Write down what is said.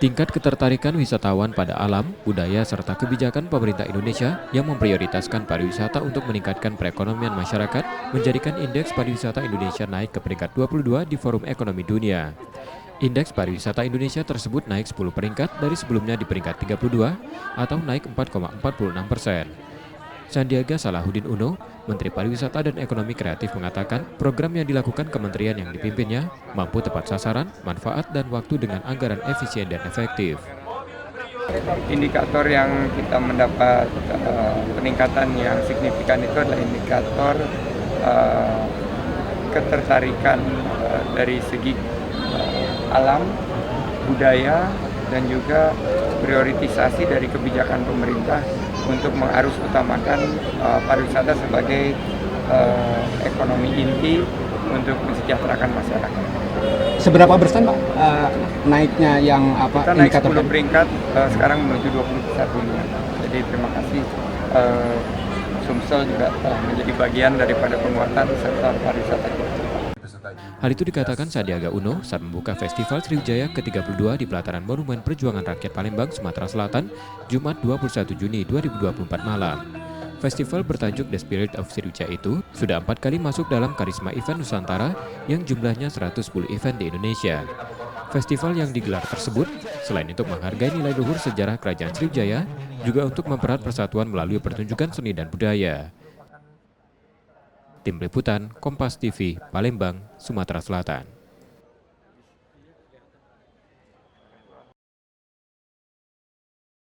Tingkat ketertarikan wisatawan pada alam, budaya, serta kebijakan pemerintah Indonesia yang memprioritaskan pariwisata untuk meningkatkan perekonomian masyarakat menjadikan indeks pariwisata Indonesia naik ke peringkat 22 di Forum Ekonomi Dunia. Indeks pariwisata Indonesia tersebut naik 10 peringkat dari sebelumnya di peringkat 32 atau naik 4,46%. Sandiaga Salahuddin Uno, Menteri Pariwisata dan Ekonomi Kreatif mengatakan program yang dilakukan kementerian yang dipimpinnya mampu tepat sasaran, manfaat, dan waktu dengan anggaran efisien dan efektif. Indikator yang kita mendapat peningkatan yang signifikan itu adalah indikator ketertarikan dari segi alam, budaya, dan juga prioritisasi dari kebijakan pemerintah untuk mengarus utamakan pariwisata sebagai ekonomi inti untuk mensejahterakan masyarakat. Seberapa persen Pak naiknya yang Kita naik 10 peringkat, sekarang menuju 21-nya. Jadi terima kasih Sumsel juga menjadi bagian daripada penguatan sektor pariwisata. Hal itu dikatakan Sandiaga Uno saat membuka Festival Sriwijaya ke-32 di pelataran Monumen Perjuangan Rakyat Palembang, Sumatera Selatan, Jumat 21 Juni 2024 malam. Festival bertajuk The Spirit of Sriwijaya itu sudah 4 kali masuk dalam Karisma Event Nusantara yang jumlahnya 110 event di Indonesia. Festival yang digelar tersebut, selain untuk menghargai nilai luhur sejarah Kerajaan Sriwijaya, juga untuk mempererat persatuan melalui pertunjukan seni dan budaya. Tim Liputan, Kompas TV, Palembang, Sumatera Selatan.